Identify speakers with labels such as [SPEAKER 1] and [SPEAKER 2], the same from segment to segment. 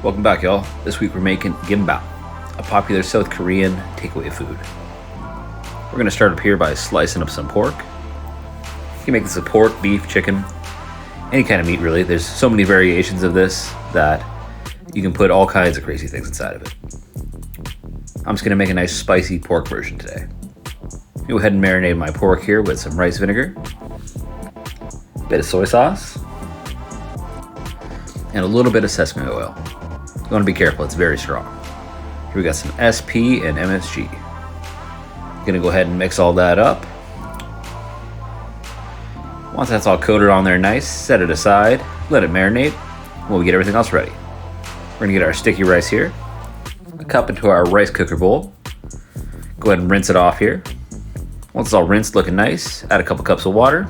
[SPEAKER 1] Welcome back, y'all. This week we're making Gimbap, a popular South Korean takeaway food. We're going to start up here by slicing up some pork. You can make this a pork, beef, chicken, any kind of meat really. There's so many variations of this that you can put all kinds of crazy things inside of it. I'm just going to make a nice spicy pork version today. Go ahead and marinate my pork here with some rice vinegar, a bit of soy sauce, and a little bit of sesame oil. You want to be careful, it's very strong. Here we got some SP and MSG. Gonna go ahead and mix all that up. Once that's all coated on there nice, set it aside, let it marinate while we get everything else ready. We're gonna get our sticky rice here, a cup into our rice cooker bowl. Go ahead and rinse it off here. Once it's all rinsed, looking nice, add a couple cups of water.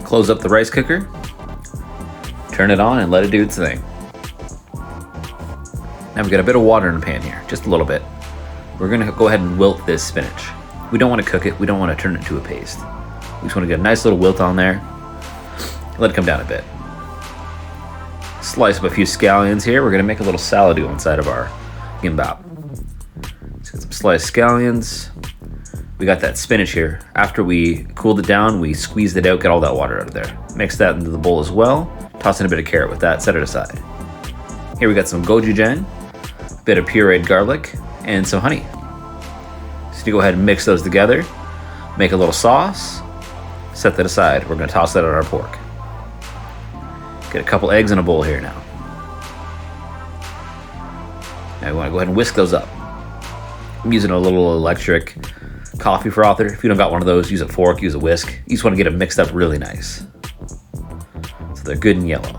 [SPEAKER 1] Close up the rice cooker. Turn it on and let it do its thing. Now we've got a bit of water in the pan here, just a little bit. We're gonna go ahead and wilt this spinach. We don't want to cook it, we don't want to turn it into a paste. We just want to get a nice little wilt on there. Let it come down a bit. Slice up a few scallions here. We're gonna make a little salad inside of our gimbap. Let's get some sliced scallions. We got that spinach here. After we cooled it down, we squeezed it out, get all that water out of there. Mix that into the bowl as well. Toss in a bit of carrot with that, set it aside. Here we got some gochujang, a bit of pureed garlic, and some honey. So you go ahead and mix those together, make a little sauce, set that aside. We're gonna toss that on our pork. Get a couple eggs in a bowl here now. Now we wanna go ahead and whisk those up. I'm using a little electric coffee frother. If you don't got one of those, use a fork, use a whisk. You just wanna get them mixed up really nice. So they're good and yellow.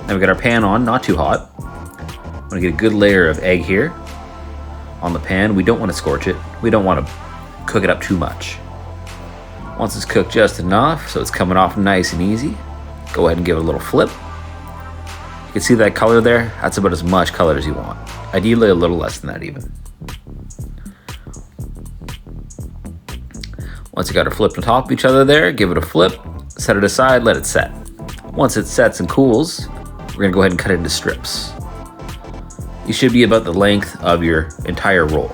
[SPEAKER 1] Now we got our pan on, not too hot. I'm gonna get a good layer of egg here on the pan. We don't want to scorch it. We don't want to cook it up too much. Once it's cooked just enough, so it's coming off nice and easy, go ahead and give it a little flip. You can see that color there? That's about as much color as you want. Ideally a little less than that even. Once you got it flipped on top of each other there, give it a flip, set it aside, let it set. Once it sets and cools, we're gonna go ahead and cut it into strips. You should be about the length of your entire roll.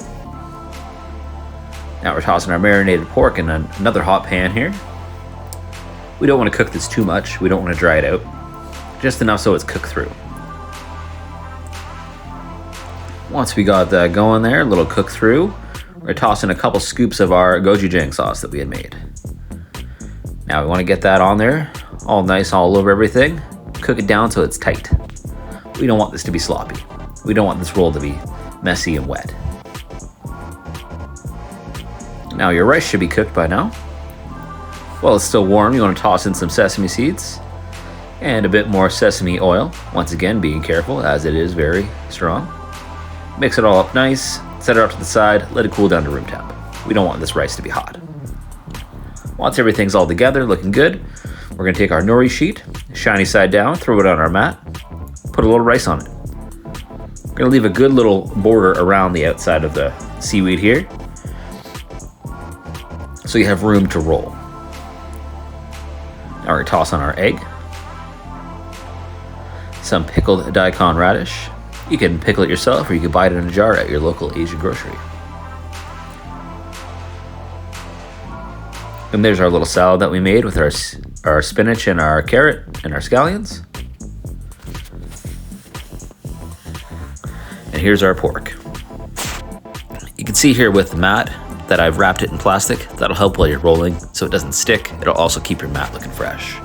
[SPEAKER 1] Now we're tossing our marinated pork in another hot pan here. We don't want to cook this too much. We don't want to dry it out. Just enough so it's cooked through. Once we got that going there, a little cook through, we're gonna toss in a couple scoops of our gochujang sauce that we had made. Now we want to get that on there, all nice all over everything. Cook it down so it's tight. We don't want this to be sloppy. We don't want this roll to be messy and wet. Now your rice should be cooked by now. While it's still warm, you want to toss in some sesame seeds and a bit more sesame oil. Once again, being careful as it is very strong. Mix it all up nice, set it off to the side, let it cool down to room temp. We don't want this rice to be hot. Once everything's all together, looking good, we're gonna take our nori sheet, shiny side down, throw it on our mat, put a little rice on it. We're gonna leave a good little border around the outside of the seaweed here, so you have room to roll. Now we're gonna toss on our egg, some pickled daikon radish. You can pickle it yourself, or you can buy it in a jar at your local Asian grocery. And there's our little salad that we made with our spinach and our carrot and our scallions. And here's our pork. You can see here with the mat that I've wrapped it in plastic. That'll help while you're rolling so it doesn't stick. It'll also keep your mat looking fresh.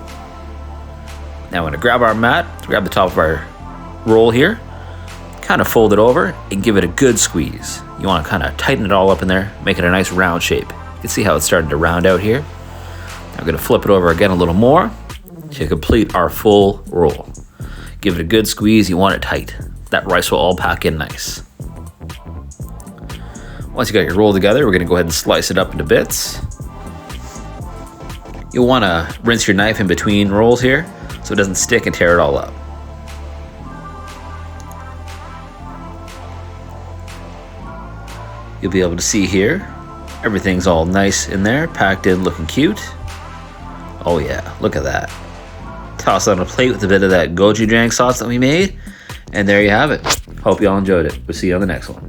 [SPEAKER 1] Now I'm gonna grab our mat, grab the top of our roll here, kind of fold it over and give it a good squeeze. You wanna kind of tighten it all up in there, make it a nice round shape. You can see how it's starting to round out here. I'm gonna flip it over again a little more to complete our full roll. Give it a good squeeze, you want it tight. That rice will all pack in nice. Once you got your roll together, we're gonna go ahead and slice it up into bits. You'll wanna rinse your knife in between rolls here so it doesn't stick and tear it all up. You'll be able to see here, everything's all nice in there, packed in, looking cute. Oh yeah, look at that. Toss it on a plate with a bit of that gochujang sauce that we made. And there you have it. Hope you all enjoyed it. We'll see you on the next one.